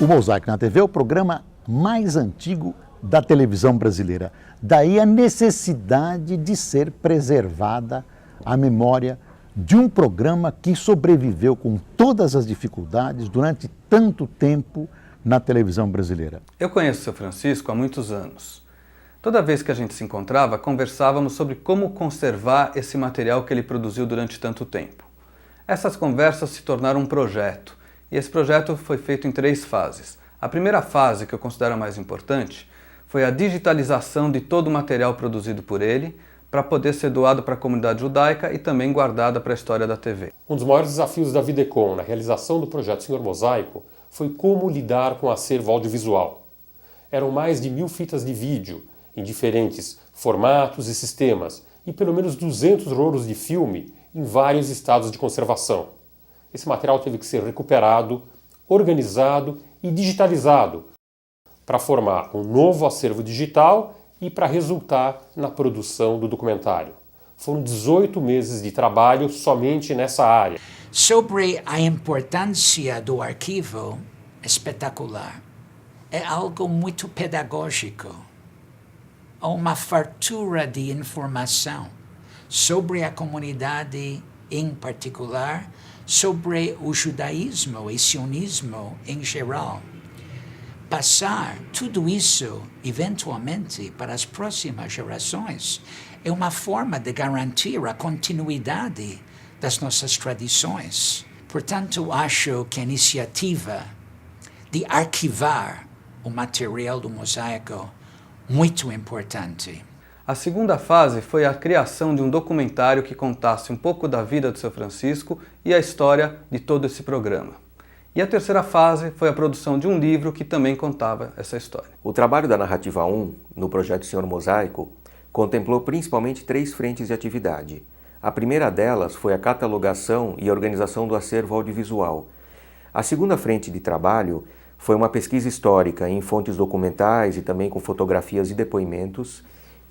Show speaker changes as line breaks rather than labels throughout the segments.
O Mosaico na TV é o programa mais antigo da televisão brasileira. Daí a necessidade de ser preservada a memória de um programa que sobreviveu com todas as dificuldades durante tanto tempo na televisão brasileira.
Eu conheço o seu Francisco há muitos anos. Toda vez que a gente se encontrava, conversávamos sobre como conservar esse material que ele produziu durante tanto tempo. Essas conversas se tornaram um projeto, e esse projeto foi feito em 3 fases. A primeira fase, que eu considero a mais importante, foi a digitalização de todo o material produzido por ele, para poder ser doado para a comunidade judaica e também guardada para a história da TV.
Um dos maiores desafios da Videcom na realização do projeto Senhor Mosaico foi como lidar com o acervo audiovisual. Eram mais de 1000 fitas de vídeo, em diferentes formatos e sistemas, e pelo menos 200 rolos de filme em vários estados de conservação. Esse material teve que ser recuperado, organizado e digitalizado para formar um novo acervo digital e para resultar na produção do documentário. Foram 18 meses de trabalho somente nessa área.
Sobre a importância do arquivo, espetacular. É algo muito pedagógico. Uma fartura de informação sobre a comunidade em particular, sobre o judaísmo e sionismo em geral. Passar tudo isso, eventualmente, para as próximas gerações é uma forma de garantir a continuidade das nossas tradições. Portanto, acho que a iniciativa de arquivar o material do Mosaico é muito importante.
A segunda fase foi a criação de um documentário que contasse um pouco da vida do seu Francisco e a história de todo esse programa. E a terceira fase foi a produção de um livro que também contava essa história.
O trabalho da Narrativa 1, no projeto Senhor Mosaico, contemplou principalmente 3 frentes de atividade. A primeira delas foi a catalogação e organização do acervo audiovisual. A segunda frente de trabalho foi uma pesquisa histórica em fontes documentais e também com fotografias e depoimentos.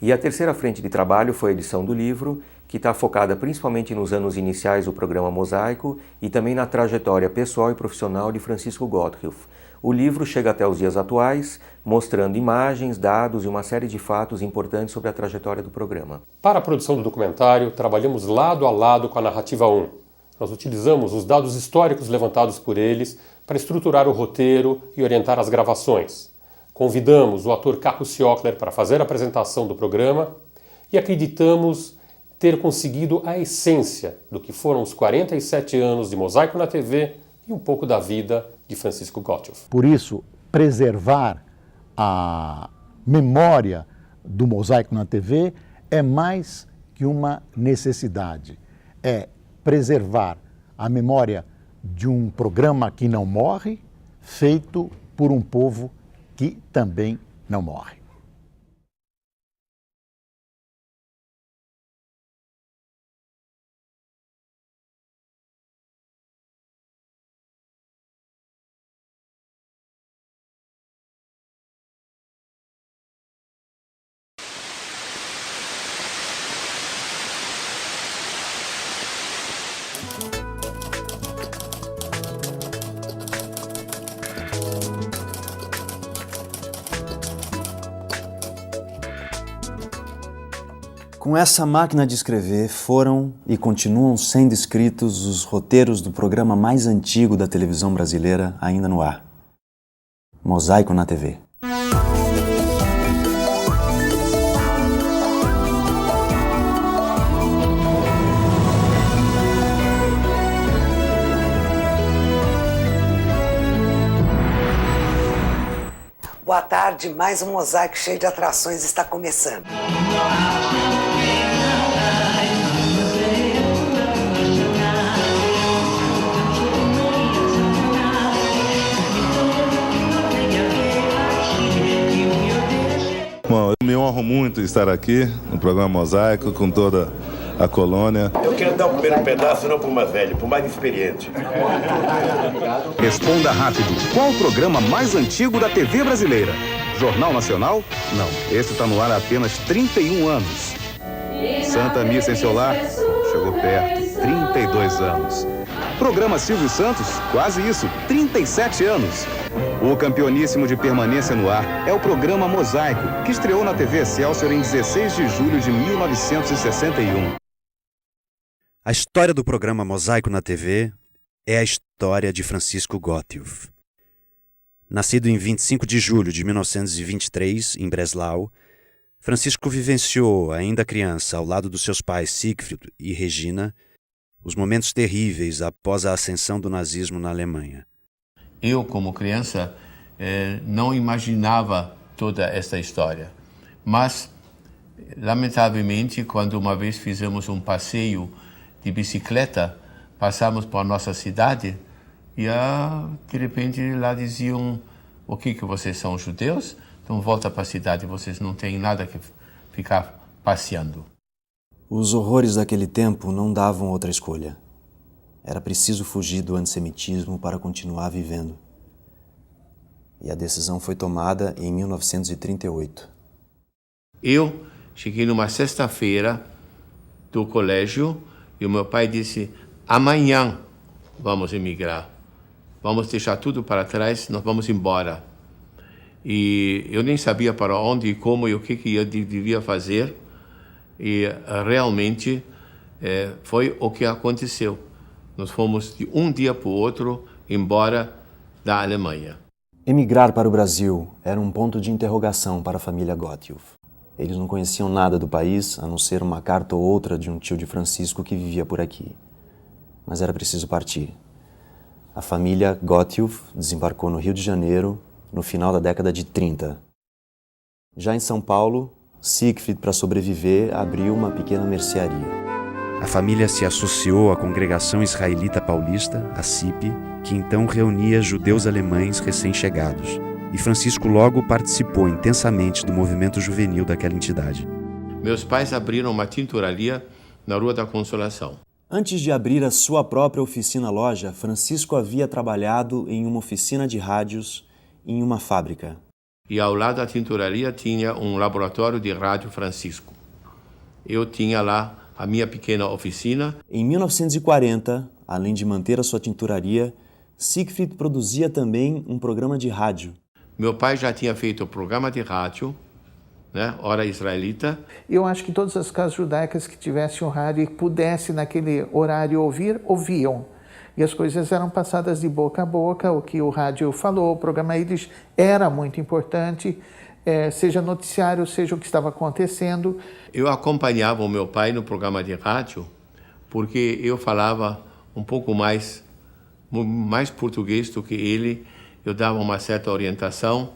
E a terceira frente de trabalho foi a edição do livro, que está focada principalmente nos anos iniciais do programa Mosaico e também na trajetória pessoal e profissional de Francisco Gotthilf. O livro chega até os dias atuais, mostrando imagens, dados e uma série de fatos importantes sobre a trajetória do programa.
Para a produção do documentário, trabalhamos lado a lado com a Narrativa 1. Nós utilizamos os dados históricos levantados por eles para estruturar o roteiro e orientar as gravações. Convidamos o ator Caco Ciocler para fazer a apresentação do programa e acreditamos ter conseguido a essência do que foram os 47 anos de Mosaico na TV e um pouco da vida de Francisco Gotthilf.
Por isso, preservar a memória do Mosaico na TV é mais que uma necessidade. É preservar a memória de um programa que não morre, feito por um povo que também não morre.
Com essa máquina de escrever foram e continuam sendo escritos os roteiros do programa mais antigo da televisão brasileira ainda no ar. Mosaico na TV.
Boa tarde, mais um Mosaico cheio de atrações está começando.
Bom, eu me honro muito estar aqui no programa Mosaico com toda a colônia.
Eu quero dar o primeiro pedaço não para o mais velho, para o mais experiente.
Responda rápido. Qual o programa mais antigo da TV brasileira? Jornal Nacional? Não, esse está no ar há apenas 31 anos. Santa Missa em seu lar? Chegou perto, 32 anos. Programa Silvio Santos? Quase isso, 37 anos. O campeoníssimo de permanência no ar é o programa Mosaico, que estreou na TV Excelsior em 16 de julho de 1961.
A história do programa Mosaico na TV é a história de Francisco Gottlieb. Nascido em 25 de julho de 1923, em Breslau, Francisco vivenciou, ainda criança, ao lado dos seus pais Siegfried e Regina, os momentos terríveis após a ascensão do nazismo na Alemanha.
Eu, como criança, não imaginava toda essa história. Mas, lamentavelmente, quando uma vez fizemos um passeio de bicicleta, passamos por nossa cidade e, de repente, lá diziam: o que vocês são judeus? Então volta para a cidade, vocês não têm nada que ficar passeando.
Os horrores daquele tempo não davam outra escolha. Era preciso fugir do antissemitismo para continuar vivendo. E a decisão foi tomada em 1938.
Eu cheguei numa sexta-feira do colégio e o meu pai disse: amanhã vamos emigrar. Vamos deixar tudo para trás, nós vamos embora. E eu nem sabia para onde e como e o que eu devia fazer. E realmente foi o que aconteceu. Nós fomos de um dia para o outro embora da Alemanha.
Emigrar para o Brasil era um ponto de interrogação para a família Gottlieb. Eles não conheciam nada do país, a não ser uma carta ou outra de um tio de Francisco que vivia por aqui. Mas era preciso partir. A família Gottlieb desembarcou no Rio de Janeiro no final da década de 30. Já em São Paulo, Siegfried, para sobreviver, abriu uma pequena mercearia.
A família se associou à Congregação Israelita Paulista, a CIP, que então reunia judeus alemães recém-chegados. E Francisco logo participou intensamente do movimento juvenil daquela entidade.
Meus pais abriram uma tinturaria na Rua da Consolação.
Antes de abrir a sua própria oficina-loja, Francisco havia trabalhado em uma oficina de rádios em uma fábrica.
E ao lado da tinturaria tinha um laboratório de rádio Francisco. Eu tinha lá a minha pequena oficina.
Em 1940, além de manter a sua tinturaria, Siegfried produzia também um programa de rádio.
Meu pai já tinha feito o programa de rádio, Hora Israelita.
Eu acho que todas as casas judaicas que tivessem um rádio e pudessem naquele horário ouvir, ouviam. E as coisas eram passadas de boca a boca, o que o rádio falou, o programa Yiddish era muito importante, seja noticiário, seja o que estava acontecendo.
Eu acompanhava o meu pai no programa de rádio porque eu falava um pouco mais português do que ele, eu dava uma certa orientação,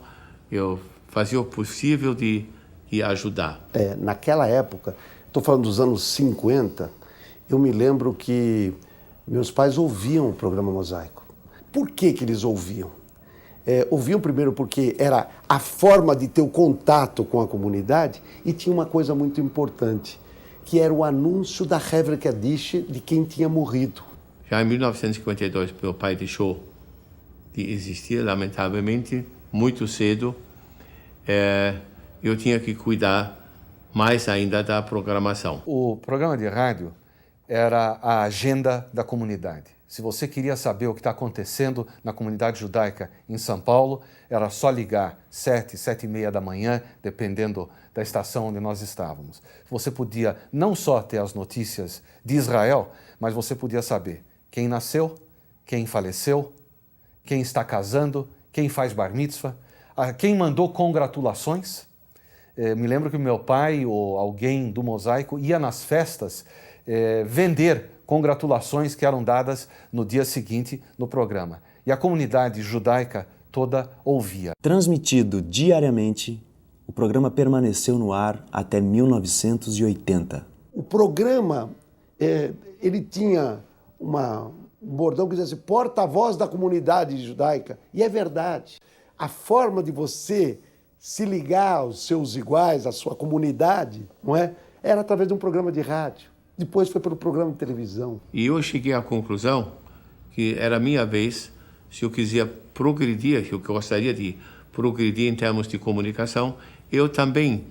eu fazia o possível de ajudar.
Naquela época, estou falando dos anos 50, eu me lembro que meus pais ouviam o programa Mosaico. Por que eles ouviam? Ouviam primeiro porque era a forma de ter o contato com a comunidade e tinha uma coisa muito importante, que era o anúncio da Hevre Kaddish de quem tinha morrido.
Já em 1952, meu pai deixou de existir, lamentavelmente, muito cedo. Eu tinha que cuidar mais ainda da programação.
O programa de rádio era a agenda da comunidade. Se você queria saber o que está acontecendo na comunidade judaica em São Paulo, era só ligar 7h30 da manhã, dependendo da estação onde nós estávamos. Você podia não só ter as notícias de Israel, mas você podia saber quem nasceu, quem faleceu, quem está casando, quem faz bar mitzvah, quem mandou congratulações. Me lembro que meu pai ou alguém do Mosaico ia nas festas vender congratulações que eram dadas no dia seguinte no programa. E a comunidade judaica toda ouvia.
Transmitido diariamente, o programa permaneceu no ar até 1980.
O programa, ele tinha um bordão que dizia assim, porta-voz da comunidade judaica. E é verdade. A forma de você se ligar aos seus iguais, à sua comunidade, não é? Era através de um programa de rádio. Depois foi pelo programa de televisão.
E eu cheguei à conclusão que era a minha vez, se eu quiser progredir, se eu gostaria de progredir em termos de comunicação, eu também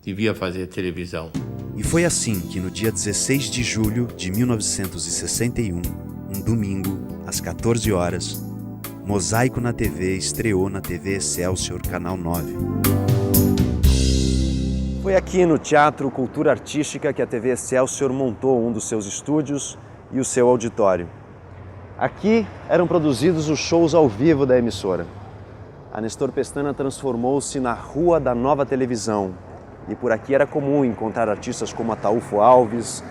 devia fazer televisão.
E foi assim que no dia 16 de julho de 1961, um domingo, às 14 horas, Mosaico na TV estreou na TV Excelsior, Canal 9. Foi aqui no Teatro Cultura Artística que a TV Excelsior montou um dos seus estúdios e o seu auditório. Aqui eram produzidos os shows ao vivo da emissora. A Nestor Pestana transformou-se na Rua da Nova Televisão e por aqui era comum encontrar artistas como Ataúfo Alves,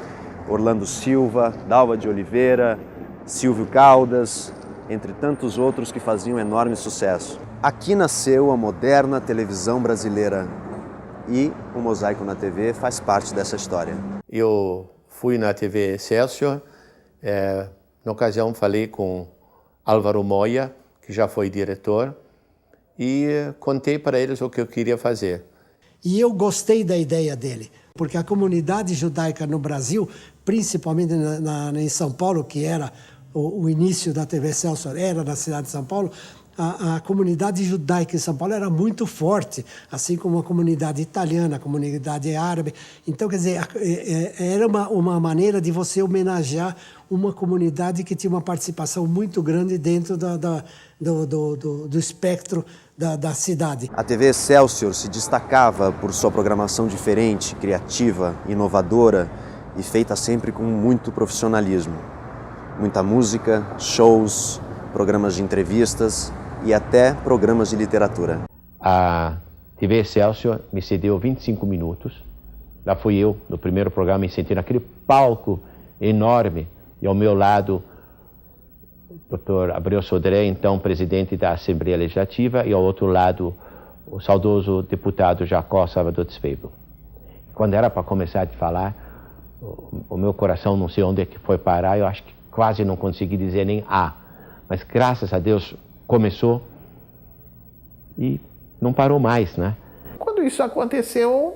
Orlando Silva, Dalva de Oliveira, Silvio Caldas, entre tantos outros que faziam enorme sucesso. Aqui nasceu a moderna televisão brasileira e o Mosaico na TV faz parte dessa história.
Eu fui na TV Excelsior, na ocasião falei com Álvaro Moya, que já foi diretor, e contei para eles o que eu queria fazer.
E eu gostei da ideia dele, porque a comunidade judaica no Brasil, principalmente em São Paulo, que era o início da TV Excelsior, era na cidade de São Paulo, a comunidade judaica em São Paulo era muito forte, assim como a comunidade italiana, a comunidade árabe. Então, quer dizer, era uma maneira de você homenagear uma comunidade que tinha uma participação muito grande dentro do espectro da cidade.
A TV Excelsior se destacava por sua programação diferente, criativa, inovadora e feita sempre com muito profissionalismo. Muita música, shows, programas de entrevistas e até programas de literatura.
A TV Excelsior me cedeu 25 minutos. Lá fui eu, no primeiro programa, me senti naquele palco enorme e ao meu lado o Dr. Abreu Sodré, então presidente da Assembleia Legislativa, e ao outro lado o saudoso deputado Jacó Salvador de Sveibel. Quando era para começar a falar, o meu coração não sei onde é que foi parar, eu acho que quase não consegui dizer nem A. Mas graças a Deus começou e não parou mais, né?
Quando isso aconteceu,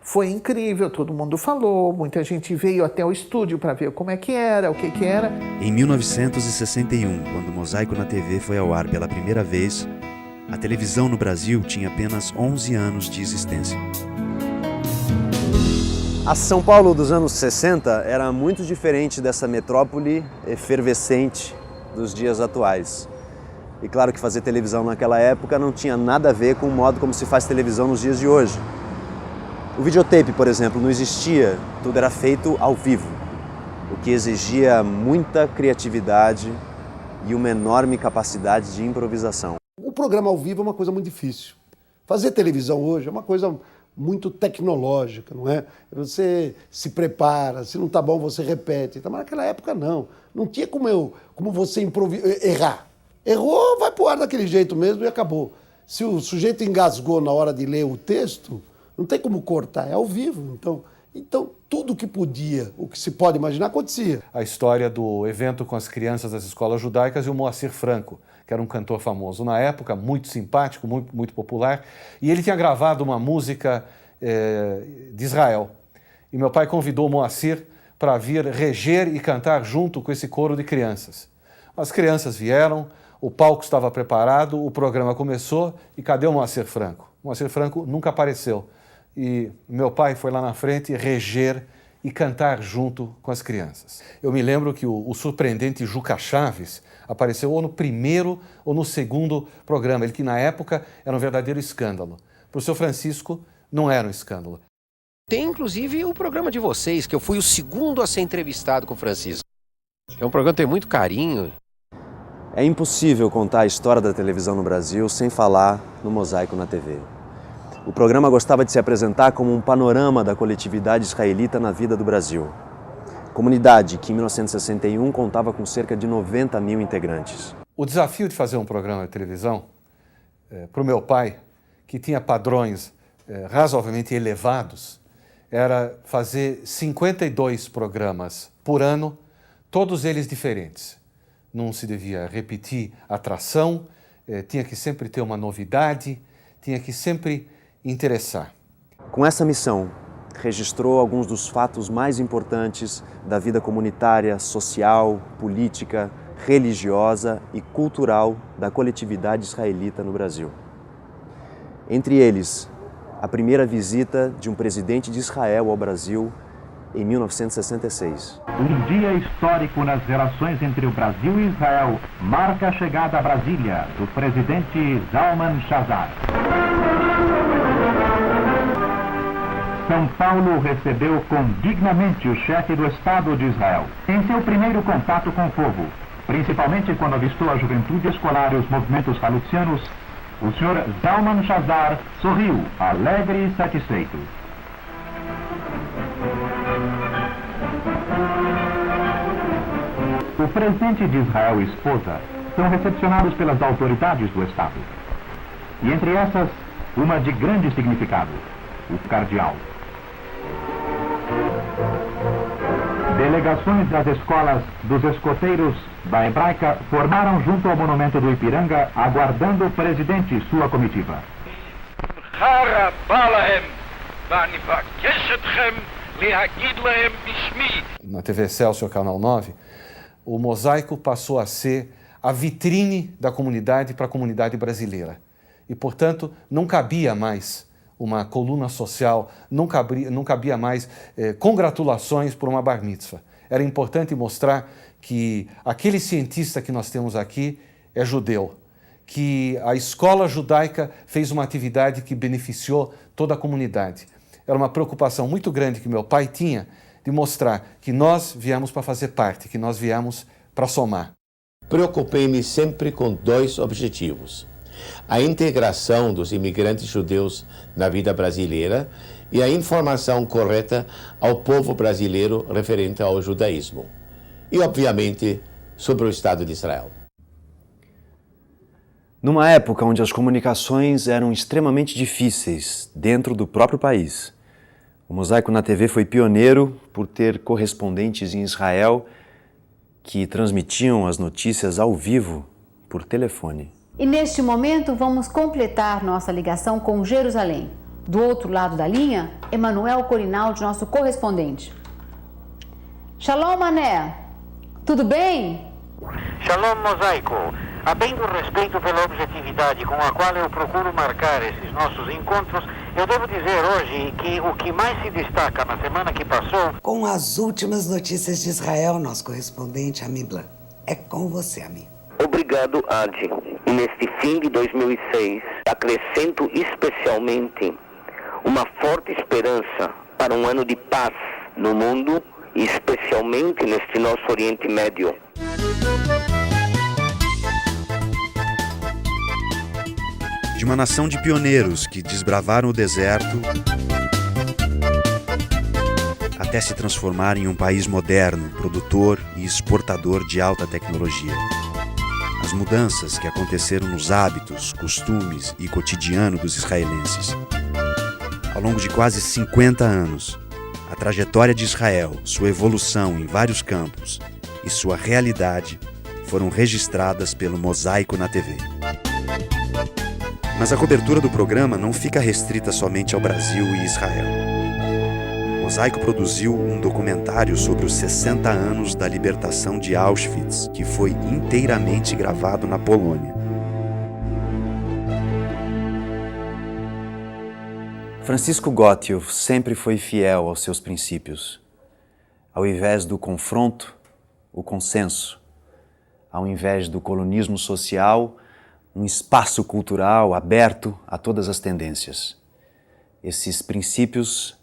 foi incrível, todo mundo falou, muita gente veio até o estúdio para ver como é que era, o que que era.
Em 1961, quando o Mosaico na TV foi ao ar pela primeira vez, a televisão no Brasil tinha apenas 11 anos de existência. A São Paulo dos anos 60 era muito diferente dessa metrópole efervescente dos dias atuais. E claro que fazer televisão naquela época não tinha nada a ver com o modo como se faz televisão nos dias de hoje. O videotape, por exemplo, não existia, tudo era feito ao vivo, o que exigia muita criatividade e uma enorme capacidade de improvisação.
O programa ao vivo é uma coisa muito difícil. Fazer televisão hoje é uma coisa muito tecnológica, não é? Você se prepara, se não está bom você repete. Mas naquela época não. Não tinha como você errar. Errou, vai pro ar daquele jeito mesmo e acabou. Se o sujeito engasgou na hora de ler o texto, não tem como cortar, é ao vivo. Então tudo que podia, o que se pode imaginar, acontecia.
A história do evento com as crianças das escolas judaicas e o Moacir Franco, que era um cantor famoso na época, muito simpático, muito popular, e ele tinha gravado uma música de Israel. E meu pai convidou o Moacir para vir reger e cantar junto com esse coro de crianças. As crianças vieram, o palco estava preparado, o programa começou e cadê o Moacir Franco? O Moacir Franco nunca apareceu. E meu pai foi lá na frente reger e cantar junto com as crianças. Eu me lembro que o surpreendente Juca Chaves apareceu ou no primeiro ou no segundo programa, ele que na época era um verdadeiro escândalo. Para o seu Francisco, não era um escândalo.
Tem inclusive o programa de vocês, que eu fui o segundo a ser entrevistado com o Francisco. É um programa que tem muito carinho.
É impossível contar a história da televisão no Brasil sem falar no Mosaico na TV. O programa gostava de se apresentar como um panorama da coletividade israelita na vida do Brasil. Comunidade que em 1961 contava com cerca de 90 mil integrantes.
O desafio de fazer um programa de televisão, para o meu pai, que tinha padrões razoavelmente elevados, era fazer 52 programas por ano, todos eles diferentes. Não se devia repetir atração, tinha que sempre ter uma novidade, tinha que sempre interessar.
Com essa missão, registrou alguns dos fatos mais importantes da vida comunitária, social, política, religiosa e cultural da coletividade israelita no Brasil. Entre eles, a primeira visita de um presidente de Israel ao Brasil
em 1966.
Um dia histórico nas relações entre o Brasil e Israel marca a chegada a Brasília do presidente Zalman Shazar. São Paulo recebeu condignamente o chefe do Estado de Israel. Em seu primeiro contato com o povo, principalmente quando avistou a juventude escolar e os movimentos halutzianos, o senhor Zalman Shazar sorriu, alegre e satisfeito. O presidente de Israel e esposa são recepcionados pelas autoridades do Estado. E entre essas, uma de grande significado, o cardeal. Delegações das escolas dos escoteiros da Hebraica formaram junto ao monumento do Ipiranga, aguardando o presidente e sua comitiva.
Na TV Excelsior, Canal 9, o Mosaico passou a ser a vitrine da comunidade para a comunidade brasileira. E, portanto, não cabia mais uma coluna social, não cabia mais congratulações por uma bar mitzvah. Era importante mostrar que aquele cientista que nós temos aqui é judeu, que a escola judaica fez uma atividade que beneficiou toda a comunidade. Era uma preocupação muito grande que meu pai tinha de mostrar que nós viemos para fazer parte, que nós viemos para somar.
Preocupei-me sempre com dois objetivos: a integração dos imigrantes judeus na vida brasileira e a informação correta ao povo brasileiro referente ao judaísmo. E, obviamente, sobre o Estado de Israel.
Numa época onde as comunicações eram extremamente difíceis dentro do próprio país, o Mosaico na TV foi pioneiro por ter correspondentes em Israel que transmitiam as notícias ao vivo por telefone.
E neste momento vamos completar nossa ligação com Jerusalém. Do outro lado da linha, Emanuel Corinaldi, nosso correspondente. Shalom, Mané. Tudo bem?
Shalom, Mosaico. A bem do respeito pela objetividade com a qual eu procuro marcar esses nossos encontros, eu devo dizer hoje que o que mais se destaca na semana que passou...
Com as últimas notícias de Israel, nosso correspondente, Amibla. É com você, Ami.
Obrigado, Adi. E neste fim de 2006, acrescento especialmente uma forte esperança para um ano de paz no mundo, e especialmente neste nosso Oriente Médio.
De uma nação de pioneiros que desbravaram o deserto até se transformar em um país moderno, produtor e exportador de alta tecnologia. As mudanças que aconteceram nos hábitos, costumes e cotidiano dos israelenses. Ao longo de quase 50 anos, a trajetória de Israel, sua evolução em vários campos e sua realidade foram registradas pelo Mosaico na TV. Mas a cobertura do programa não fica restrita somente ao Brasil e Israel. O Mosaico produziu um documentário sobre os 60 anos da libertação de Auschwitz, que foi inteiramente gravado na Polônia.
Francisco Gottlieb sempre foi fiel aos seus princípios. Ao invés do confronto, o consenso. Ao invés do colonismo social, um espaço cultural aberto a todas as tendências. Esses princípios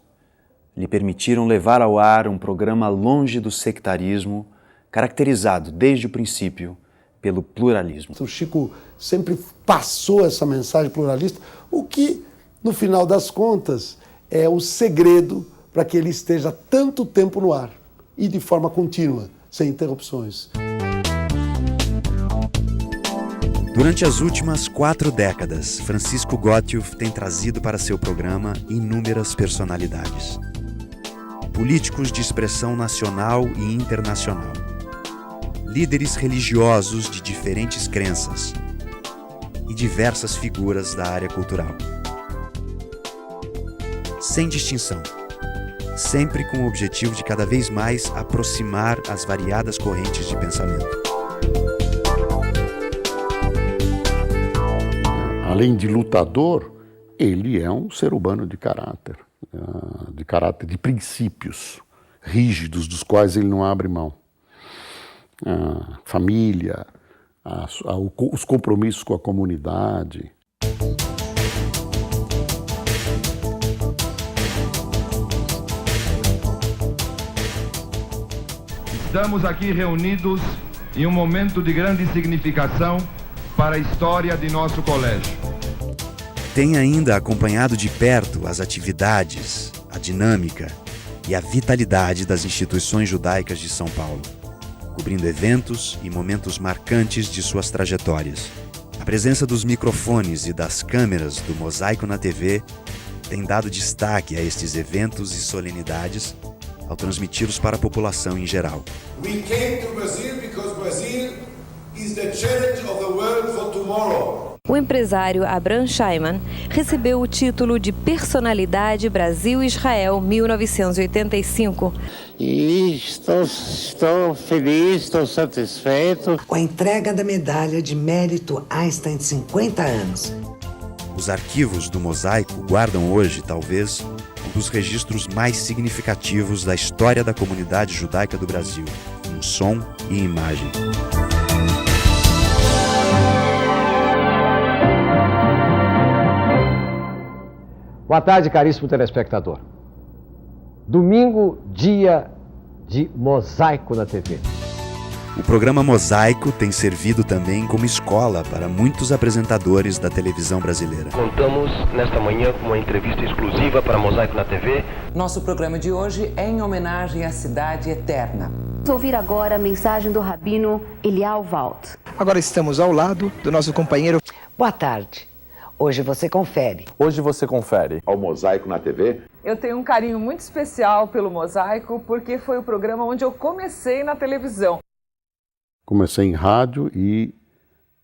lhe permitiram levar ao ar um programa longe do sectarismo, caracterizado desde o princípio pelo pluralismo.
O Chico sempre passou essa mensagem pluralista, o que, no final das contas, é o segredo para que ele esteja tanto tempo no ar e de forma contínua, sem interrupções.
Durante as últimas 4 décadas, Francisco Gottlieb tem trazido para seu programa inúmeras personalidades. Políticos de expressão nacional e internacional. Líderes religiosos de diferentes crenças. E diversas figuras da área cultural. Sem distinção. Sempre com o objetivo de cada vez mais aproximar as variadas correntes de pensamento.
Além de lutador, ele é um ser humano de caráter de princípios. rígidos dos quais ele não abre mão. A família, os compromissos com a comunidade.
Estamos aqui reunidos em um momento de grande significação para a história de nosso colégio.
Tem ainda acompanhado de perto as atividades, a dinâmica e a vitalidade das instituições judaicas de São Paulo, cobrindo eventos e momentos marcantes de suas trajetórias. A presença dos microfones e das câmeras do Mosaico na TV tem dado destaque a estes eventos e solenidades ao transmiti-los para a população em geral.
We came to Brazil because Brazil is the challenge of the world for tomorrow.
O empresário Abraham Scheiman recebeu o título de Personalidade Brasil-Israel 1985.
E estou feliz, estou satisfeito.
Com a entrega da medalha de mérito Einstein de 50 anos.
Os arquivos do Mosaico guardam hoje, talvez, um dos registros mais significativos da história da comunidade judaica do Brasil, em som e imagem.
Boa tarde, caríssimo telespectador. Domingo, dia de Mosaico na TV.
O programa Mosaico tem servido também como escola para muitos apresentadores da televisão brasileira.
Contamos nesta manhã com uma entrevista exclusiva para Mosaico na TV.
Nosso programa de hoje é em homenagem à Cidade Eterna.
Vamos ouvir agora a mensagem do rabino Eliyahu Wald.
Agora estamos ao lado do nosso companheiro.
Boa tarde. Hoje você confere.
Hoje você confere.
Ao Mosaico na TV.
Eu tenho um carinho muito especial pelo Mosaico porque foi o programa onde eu comecei na televisão.
Comecei em rádio e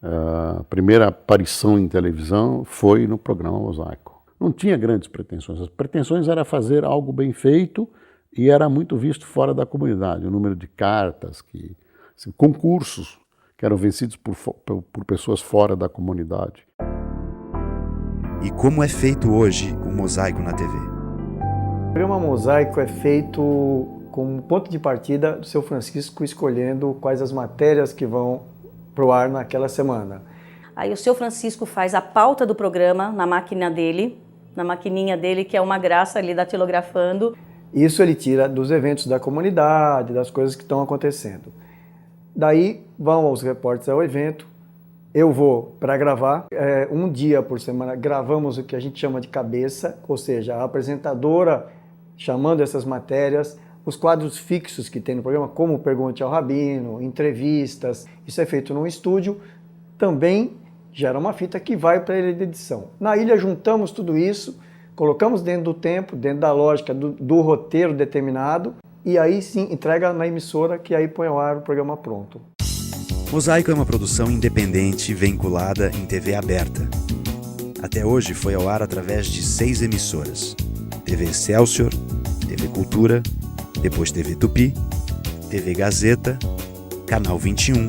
a primeira aparição em televisão foi no programa Mosaico. Não tinha grandes pretensões. As pretensões era fazer algo bem feito e era muito visto fora da comunidade. O número de cartas, concursos que eram vencidos por pessoas fora da comunidade.
E como é feito hoje o Mosaico na TV?
O programa Mosaico é feito com um ponto de partida do seu Francisco escolhendo quais as matérias que vão pro ar naquela semana.
Aí o seu Francisco faz a pauta do programa na máquina dele, na maquininha dele, que é uma graça ali datilografando.
Isso ele tira dos eventos da comunidade, das coisas que estão acontecendo. Daí vão os repórteres ao evento. Eu vou para gravar, um dia por semana gravamos o que a gente chama de cabeça, ou seja, a apresentadora chamando essas matérias, os quadros fixos que tem no programa, como Pergunte ao Rabino, entrevistas, isso é feito num estúdio, também gera uma fita que vai para a ilha de edição. Na ilha juntamos tudo isso, colocamos dentro do tempo, dentro da lógica do roteiro determinado, e aí sim entrega na emissora que aí põe ao ar o programa pronto.
Mosaico é uma produção independente vinculada em TV aberta. Até hoje foi ao ar através de 6 emissoras: TV Excelsior, TV Cultura, depois TV Tupi, TV Gazeta, Canal 21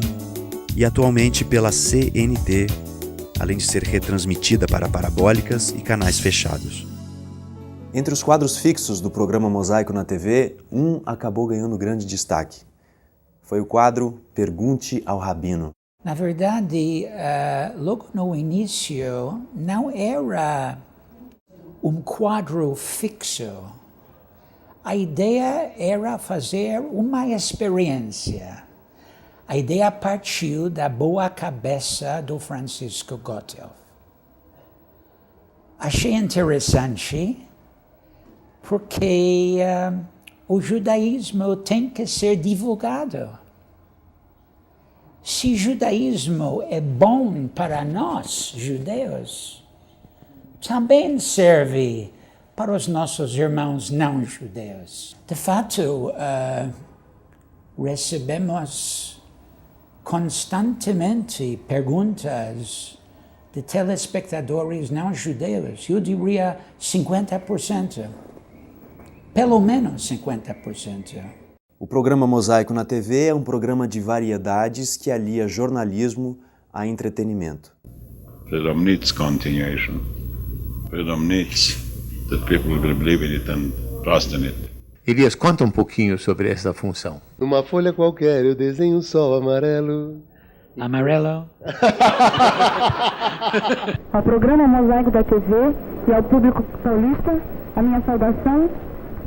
e atualmente pela CNT, além de ser retransmitida para parabólicas e canais fechados.
Entre os quadros fixos do programa Mosaico na TV, um acabou ganhando grande destaque. Foi o quadro Pergunte ao Rabino.
Na verdade, logo no início, não era um quadro fixo. A ideia era fazer uma experiência. A ideia partiu da boa cabeça do Francisco Gotthelf. Achei interessante porque o judaísmo tem que ser divulgado. Se o judaísmo é bom para nós, judeus, também serve para os nossos irmãos não judeus. De fato, recebemos constantemente perguntas de telespectadores não judeus. Eu diria 50%. Pelo menos 50%.
O programa Mosaico na TV é um programa de variedades que alia jornalismo a entretenimento.
Freedom needs continuation. Freedom needs that people will believe in it and trust in it.
Elias, conta um pouquinho sobre essa função.
Numa folha qualquer eu desenho um sol amarelo.
Amarelo.
Ao programa Mosaico da TV e ao público paulista, a minha saudação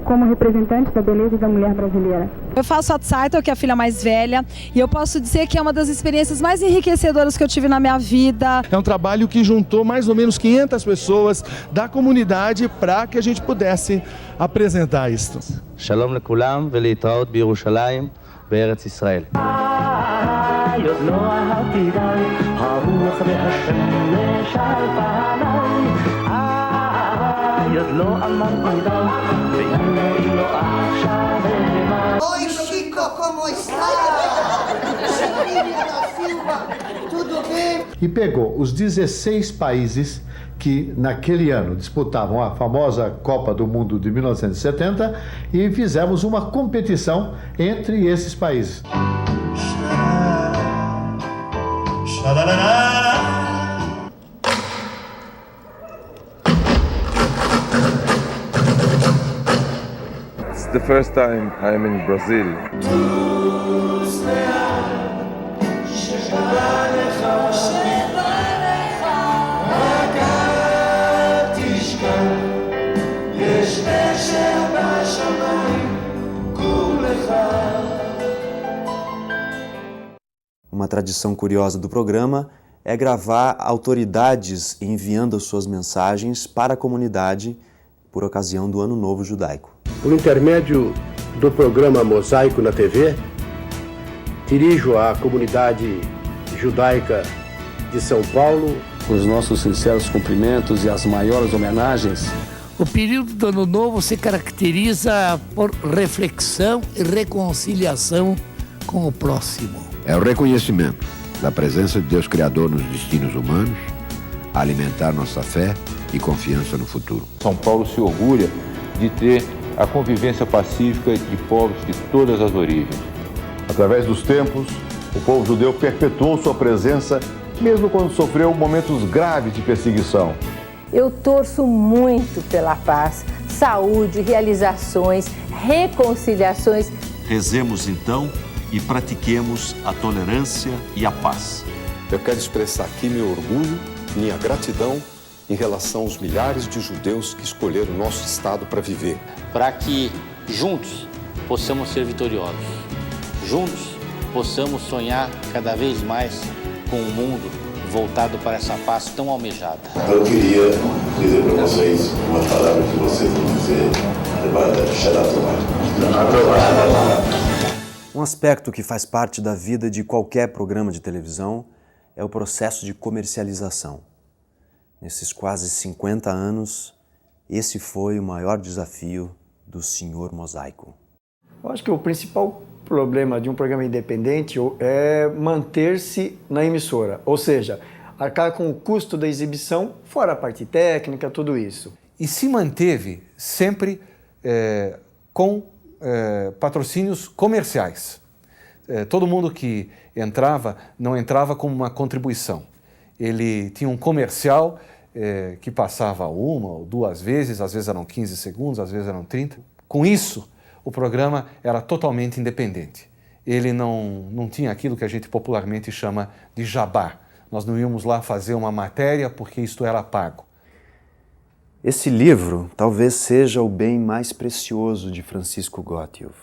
como representante da beleza da mulher brasileira.
Eu faço a Zeitung, que é a filha mais velha, e eu posso dizer que é uma das experiências mais enriquecedoras que eu tive na minha vida.
É um trabalho que juntou mais ou menos 500 pessoas da comunidade para que a gente pudesse apresentar isso.
Shalom lekulam velitraot biYerushalayim be'eretz Israel.
Oi, Chico, como está? Chiquinha da Silva, tudo bem?
E pegou os 16 países que naquele ano disputavam a famosa Copa do Mundo de 1970 e fizemos uma competição entre esses países.
It's the first time I'm in Brazil.
Uma tradição curiosa do programa é gravar autoridades enviando as suas mensagens para a comunidade por ocasião do Ano Novo Judaico.
Por intermédio do programa Mosaico na TV, dirijo à comunidade judaica de São Paulo
os nossos sinceros cumprimentos e as maiores homenagens.
O período do Ano Novo se caracteriza por reflexão e reconciliação com o próximo.
É o reconhecimento da presença de Deus Criador nos destinos humanos, alimentar nossa fé e confiança no futuro.
São Paulo se orgulha de ter a convivência pacífica de povos de todas as origens.
Através dos tempos, o povo judeu perpetuou sua presença, mesmo quando sofreu momentos graves de perseguição.
Eu torço muito pela paz, saúde, realizações, reconciliações.
Rezemos então e pratiquemos a tolerância e a paz.
Eu quero expressar aqui meu orgulho, minha gratidão em relação aos milhares de judeus que escolheram o nosso Estado para viver.
Para que juntos possamos ser vitoriosos, juntos possamos sonhar cada vez mais com um mundo voltado para essa paz tão almejada.
Eu queria dizer para vocês uma palavra que vocês vão dizer,
Um aspecto que faz parte da vida de qualquer programa de televisão é o processo de comercialização. Nesses quase 50 anos, esse foi o maior desafio do Senhor Mosaico.
Eu acho que o principal problema de um programa independente é manter-se na emissora, ou seja, arcar com o custo da exibição, fora a parte técnica, tudo isso.
E se manteve sempre com patrocínios comerciais. Todo mundo que entrava, não entrava como uma contribuição. Ele tinha um comercial que passava uma ou duas vezes, às vezes eram 15 segundos, às vezes eram 30. Com isso, o programa era totalmente independente. Ele não tinha aquilo que a gente popularmente chama de jabá. Nós não íamos lá fazer uma matéria porque isto era pago.
Esse livro talvez seja o bem mais precioso de Francisco Gottlieb.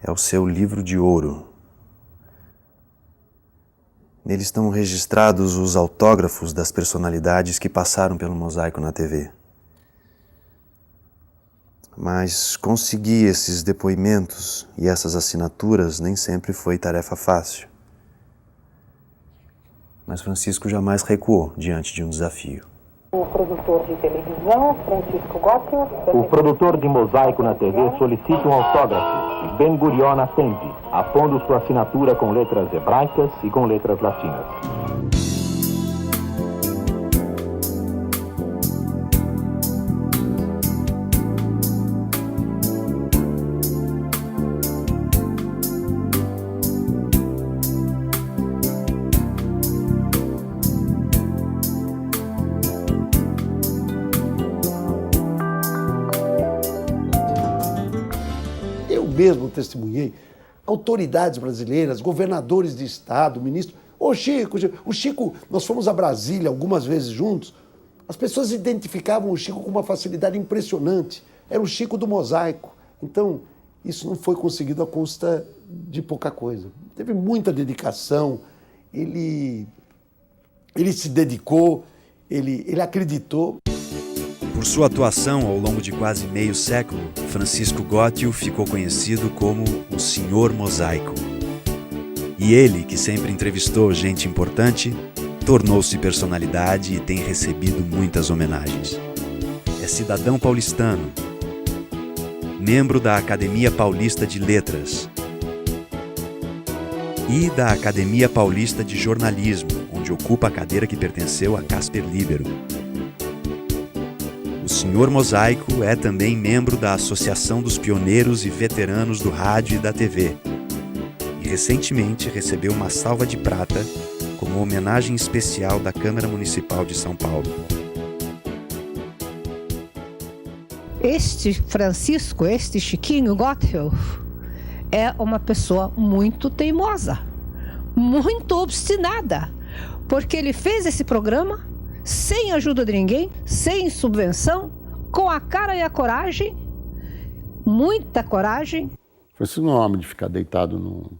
É o seu livro de ouro. Nele estão registrados os autógrafos das personalidades que passaram pelo Mosaico na TV. Mas conseguir esses depoimentos e essas assinaturas nem sempre foi tarefa fácil. Mas Francisco jamais recuou diante de um desafio.
O produtor de televisão, Francisco Gottlieb.
O produtor de Mosaico na TV solicita um autógrafo. Ben Gurion atende, apondo sua assinatura com letras hebraicas e com letras latinas.
mesmo testemunhei, autoridades brasileiras, governadores de estado, ministros. Ô Chico, nós fomos a Brasília algumas vezes juntos, as pessoas identificavam o Chico com uma facilidade impressionante. Era o Chico do mosaico. Então, isso não foi conseguido à custa de pouca coisa. Teve muita dedicação, ele se dedicou, ele acreditou.
Por sua atuação ao longo de quase meio século, Francisco Gottio ficou conhecido como o Senhor Mosaico. E ele, que sempre entrevistou gente importante, tornou-se personalidade e tem recebido muitas homenagens. É cidadão paulistano, membro da Academia Paulista de Letras e da Academia Paulista de Jornalismo, onde ocupa a cadeira que pertenceu a Casper Libero. O Senhor Mosaico é também membro da Associação dos Pioneiros e Veteranos do Rádio e da TV. E recentemente recebeu uma salva de prata como homenagem especial da Câmara Municipal de São Paulo.
Este Francisco, este Chiquinho Gottio, é uma pessoa muito teimosa, muito obstinada, porque ele fez esse programa sem ajuda de ninguém, sem subvenção, com a cara e a coragem, muita coragem.
Francisco não é um homem de ficar deitado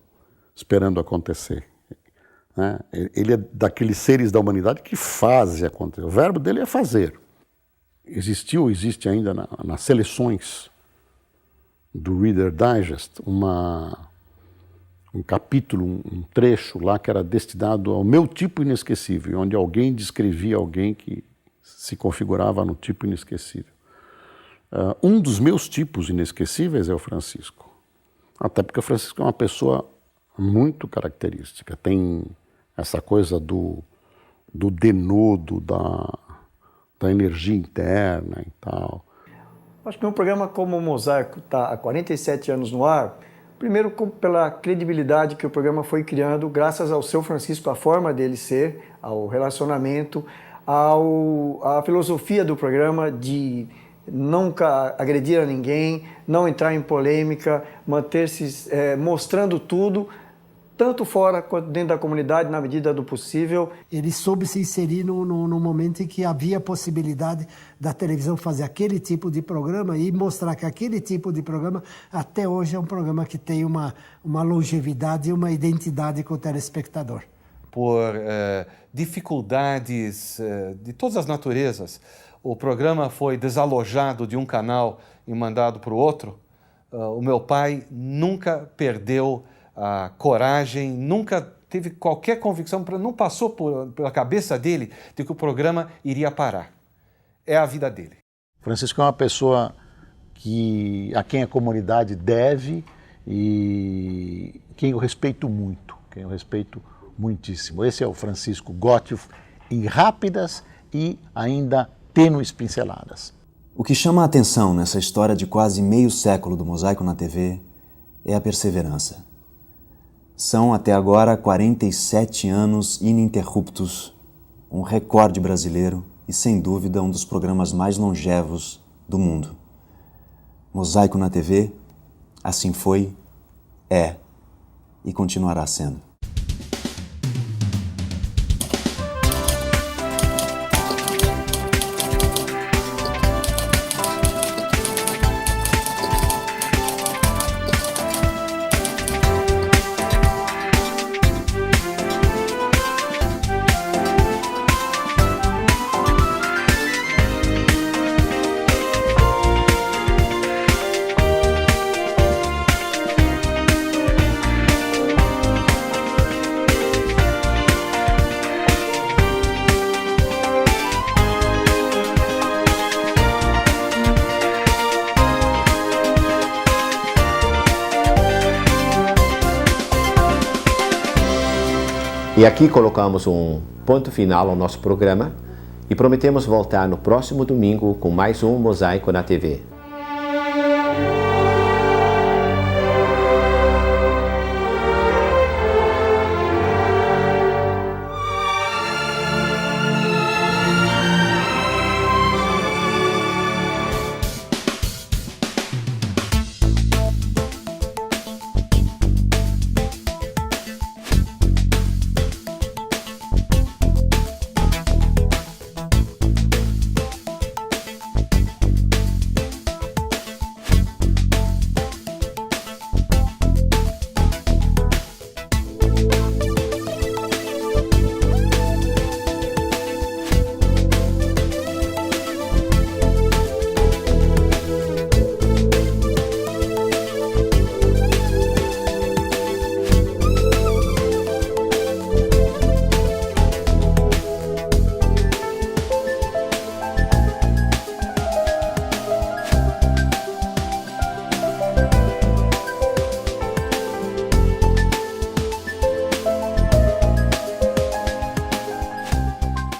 esperando acontecer. Né? Ele é daqueles seres da humanidade que fazem acontecer. O verbo dele é fazer. Existe ainda nas seleções do Reader Digest um capítulo, um trecho lá que era destinado ao meu tipo inesquecível, onde alguém descrevia alguém que se configurava no tipo inesquecível. Um dos meus tipos inesquecíveis é o Francisco. Até porque o Francisco é uma pessoa muito característica, tem essa coisa do denodo, da energia interna e tal.
Acho que um programa como o Mosaico está há 47 anos no ar, primeiro pela credibilidade que o programa foi criando, graças ao seu Francisco, a forma dele ser, ao relacionamento, à filosofia do programa de nunca agredir a ninguém, não entrar em polêmica, manter-se mostrando tudo, tanto fora quanto dentro da comunidade, na medida do possível.
Ele soube se inserir no momento em que havia possibilidade da televisão fazer aquele tipo de programa e mostrar que aquele tipo de programa, até hoje, é um programa que tem uma longevidade e uma identidade com o telespectador.
Por dificuldades de todas as naturezas, o programa foi desalojado de um canal e mandado para o outro. O meu pai nunca perdeu a coragem, nunca teve qualquer convicção, não passou pela cabeça dele de que o programa iria parar. É a vida dele.
Francisco é uma pessoa a quem a comunidade deve e quem eu respeito muito, quem eu respeito muitíssimo. Esse é o Francisco Gottio, em rápidas e ainda tênues pinceladas.
O que chama a atenção nessa história de quase meio século do Mosaico na TV é a perseverança. São até agora 47 anos ininterruptos, um recorde brasileiro e, sem dúvida, um dos programas mais longevos do mundo. Mosaico na TV, assim foi, é e continuará sendo.
E aqui colocamos um ponto final ao nosso programa e prometemos voltar no próximo domingo com mais um Mosaico na TV.